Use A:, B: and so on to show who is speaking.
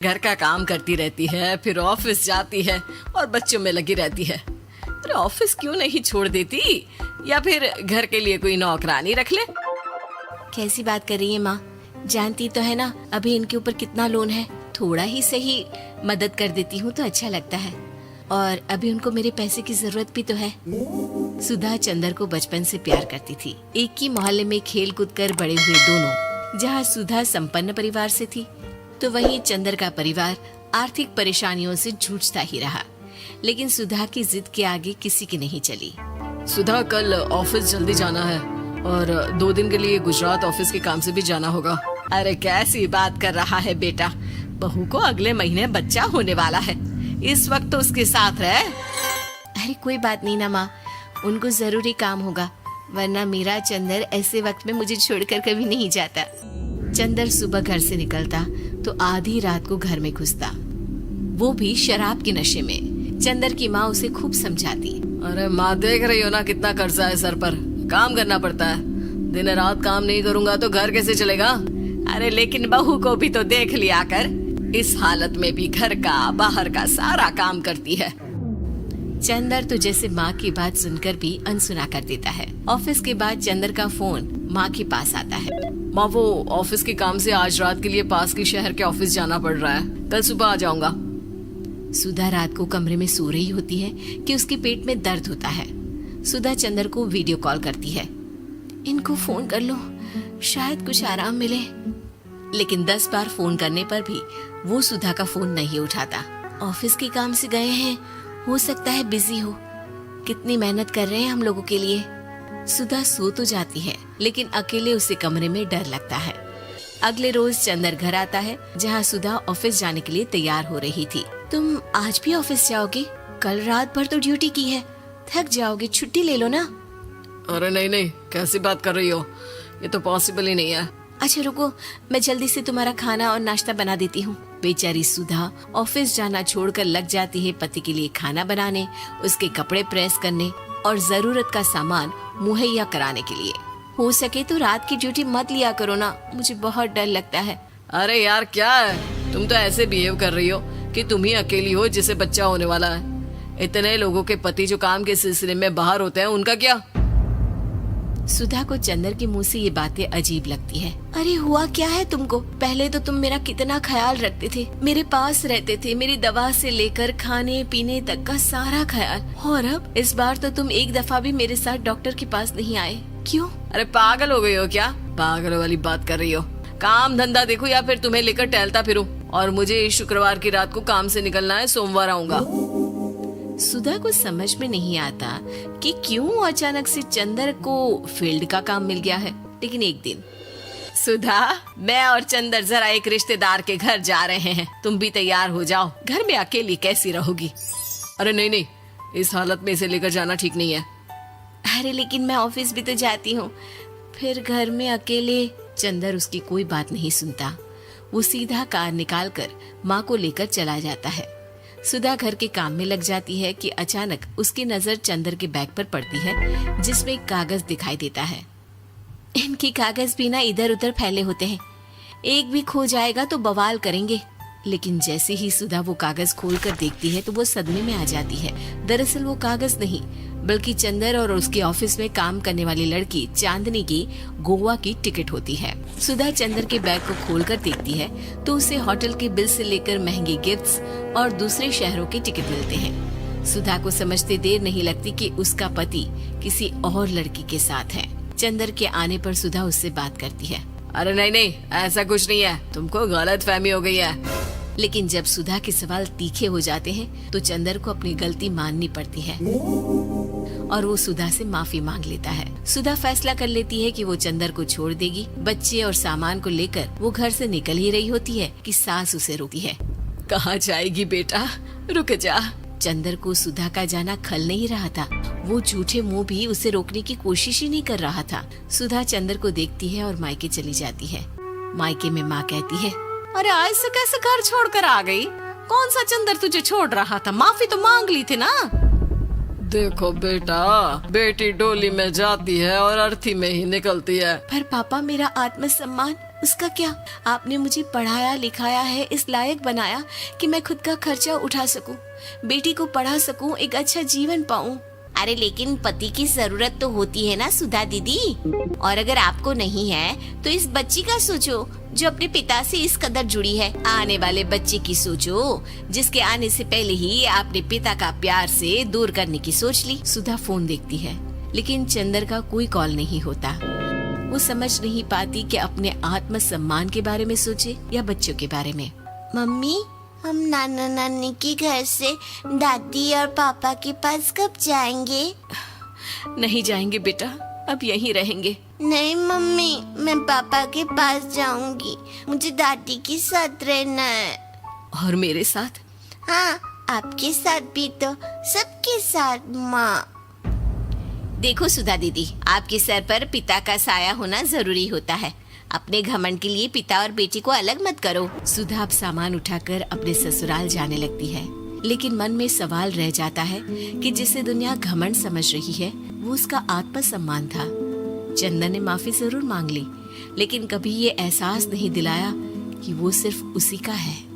A: घर का काम करती रहती है, फिर ऑफिस जाती है और बच्चों में लगी रहती है। अरे ऑफिस क्यों नहीं छोड़ देती, या फिर घर के लिए कोई नौकरानी रख ले।
B: कैसी बात कर रही है माँ? जानती तो है ना अभी इनके ऊपर कितना लोन है। थोड़ा ही सही मदद कर देती हूँ तो अच्छा लगता है, और अभी उनको मेरे पैसे की जरूरत भी तो है। सुधा चंदर को बचपन से प्यार करती थी। एक ही मोहल्ले में खेल कूद कर बड़े हुए दोनों। जहाँ सुधा संपन्न परिवार से थी तो वहीं चंदर का परिवार आर्थिक परेशानियों से जूझता ही रहा। लेकिन सुधा की जिद के आगे किसी की नहीं चली।
A: सुधा, कल ऑफिस जल्दी जाना है और 2 दिन के लिए गुजरात ऑफिस के काम से भी जाना होगा। अरे कैसी बात कर रहा है बेटा, बहू को अगले महीने बच्चा होने वाला है, इस वक्त तो उसके साथ रहे।
B: अरे कोई बात नहीं ना माँ, उनको जरूरी काम होगा, वरना मेरा चंदर ऐसे वक्त में मुझे छोड़कर कभी नहीं जाता। चंदर सुबह घर से निकलता तो आधी रात को घर में घुसता, वो भी शराब के नशे में। चंदर की माँ उसे खूब समझाती।
A: अरे माँ, देख रही हो ना कितना कर्जा है सर पर, काम करना पड़ता है। दिन रात काम नहीं करूँगा तो घर कैसे चलेगा।
B: अरे लेकिन बहू को भी तो देख लिया कर,
A: इस हालत में भी घर का बाहर का सारा काम करती है।
B: चंदर तो जैसे माँ की बात सुनकर भी अनसुना कर देता है। ऑफिस के बाद चंदर का फोन माँ के पास आता है।
A: माँ, वो ऑफिस के काम से आज रात के लिए पास के शहर के ऑफिस जाना पड़ रहा है, कल सुबह आ जाऊंगा।
B: सुधा रात को कमरे में सो रही होती है कि उसके पेट में दर्द होता है। सुधा चंदर को वीडियो कॉल करती है। इनको फोन कर लो, शायद कुछ आराम मिले। लेकिन 10 बार फोन करने पर भी वो सुधा का फोन नहीं उठाता। ऑफिस के काम से गए हैं, हो सकता है बिजी हो। कितनी मेहनत कर रहे हैं हम लोगों के लिए। सुधा सो तो जाती है, लेकिन अकेले उसे कमरे में डर लगता है। अगले रोज चंदर घर आता है, जहाँ सुधा ऑफिस जाने के लिए तैयार हो रही थी। तुम आज भी ऑफिस जाओगे? कल रात भर तो ड्यूटी की है, थक जाओगे, छुट्टी ले लो ना।
A: अरे नहीं नहीं, कैसी बात कर रही हो, ये तो पॉसिबल ही नहीं है।
B: अच्छा रुको, मैं जल्दी से तुम्हारा खाना और नाश्ता बना देती हूँ। बेचारी सुधा ऑफिस जाना छोड़कर लग जाती है पति के लिए खाना बनाने, उसके कपड़े प्रेस करने और जरूरत का सामान मुहैया कराने के लिए। हो सके तो रात की ड्यूटी मत लिया करो ना, मुझे बहुत डर लगता है।
A: अरे यार क्या है, तुम तो ऐसे बिहेव कर रही हो कि तुम ही अकेली हो जिसे बच्चा होने वाला है। इतने लोगों के पति जो काम के सिलसिले में बाहर होते हैं, उनका क्या?
B: सुधा को चंदर के मुंह से ये बातें अजीब लगती है। अरे हुआ क्या है तुमको? पहले तो तुम मेरा कितना ख्याल रखते थे, मेरे पास रहते थे, मेरी दवा से लेकर खाने पीने तक का सारा ख्याल। और अब इस बार तो तुम एक दफा भी मेरे साथ डॉक्टर के पास नहीं आए, क्यों?
A: अरे पागल हो गई हो क्या? पागल वाली बात कर रही हो। काम धंधा देखो या फिर तुम्हें लेकर टहलता फिरूं। और मुझे शुक्रवार की रात को काम से निकलना है, सोमवार आऊंगा।
B: सुधा को समझ में नहीं आता कि क्यों अचानक से चंदर को फील्ड का काम मिल गया है। लेकिन एक दिन, सुधा, मैं और चंदर जरा एक रिश्तेदार के घर जा रहे हैं, तुम भी तैयार हो जाओ, घर में अकेली कैसी रहोगी।
A: अरे नहीं नहीं, इस हालत में इसे लेकर जाना ठीक नहीं है।
B: अरे लेकिन मैं ऑफिस भी तो जाती हूँ, फिर घर में अकेले। चंदर उसकी कोई बात नहीं सुनता। वो सीधा कार निकालकर माँ को लेकर चला जाता है। सुधा घर के काम में लग जाती है कि अचानक उसकी नजर चंदर के बैग पर पड़ती है, जिसमें एक कागज दिखाई देता है। इनके कागज भी ना इधर उधर फैले होते हैं, एक भी खो जाएगा तो बवाल करेंगे। लेकिन जैसे ही सुधा वो कागज खोलकर देखती है तो वो सदमे में आ जाती है। दरअसल वो कागज नहीं, बल्कि चंदर और उसके ऑफिस में काम करने वाली लड़की चांदनी की गोवा की टिकट होती है। सुधा चंदर के बैग को खोलकर देखती है तो उसे होटल के बिल से लेकर महंगे गिफ्ट्स और दूसरे शहरों के टिकट मिलते हैं। सुधा को समझते देर नहीं लगती कि उसका पति किसी और लड़की के साथ है। चंदर के आने पर सुधा उससे बात करती है।
A: अरे नहीं नहीं, ऐसा कुछ नहीं है, तुमको गलत फहमी हो गई है।
B: लेकिन जब सुधा के सवाल तीखे हो जाते हैं तो चंदर को अपनी गलती माननी पड़ती है और वो सुधा से माफी मांग लेता है। सुधा फैसला कर लेती है कि वो चंदर को छोड़ देगी। बच्चे और सामान को लेकर वो घर से निकल ही रही होती है कि सास उसे रोकती है।
A: कहाँ जाएगी बेटा, रुक जा।
B: चंदर को सुधा का जाना खल नहीं रहा था। वो झूठे मुंह भी उसे रोकने की कोशिश ही नहीं कर रहा था। सुधा चंदर को देखती है और मायके चली जाती है। मायके में माँ कहती है,
A: अरे आज से कैसे घर छोड़कर आ गई? कौन सा चंदर तुझे छोड़ रहा था? माफी तो मांग ली थी ना। देखो बेटा, बेटी डोली में जाती है और अर्थी में ही निकलती है।
B: पर पापा, मेरा आत्मसम्मान। उसका क्या? आपने मुझे पढ़ाया लिखाया है, इस लायक बनाया कि मैं खुद का खर्चा उठा सकूं, बेटी को पढ़ा सकूं, एक अच्छा जीवन पाऊं। अरे लेकिन पति की जरूरत तो होती है ना सुधा दीदी, और अगर आपको नहीं है तो इस बच्ची का सोचो जो अपने पिता से इस कदर जुड़ी है। आने वाले बच्चे की सोचो जिसके आने से पहले ही आपने पिता का प्यार से दूर करने की सोच ली। सुधा फोन देखती है लेकिन चंदर का कोई कॉल नहीं होता। वो समझ नहीं पाती कि अपने आत्म सम्मान के बारे में सोचे या बच्चों के बारे में। मम्मी, हम नाना नानी के घर से दादी और पापा के पास कब जाएंगे? नहीं जाएंगे बेटा, अब यहीं रहेंगे। नहीं मम्मी, मैं पापा के पास जाऊंगी, मुझे दादी के साथ रहना है। और मेरे साथ? हाँ, आपके साथ भी तो, सबके साथ माँ। देखो सुधा दीदी, आपके सर पर पिता का साया होना जरूरी होता है। अपने घमंड के लिए पिता और बेटी को अलग मत करो। सुधा अब सामान उठाकर अपने ससुराल जाने लगती है, लेकिन मन में सवाल रह जाता है कि जिसे दुनिया घमंड समझ रही है वो उसका आत्मसम्मान था। चंदन ने माफी जरूर मांग ली, लेकिन कभी ये एहसास नहीं दिलाया कि वो सिर्फ उसी का है।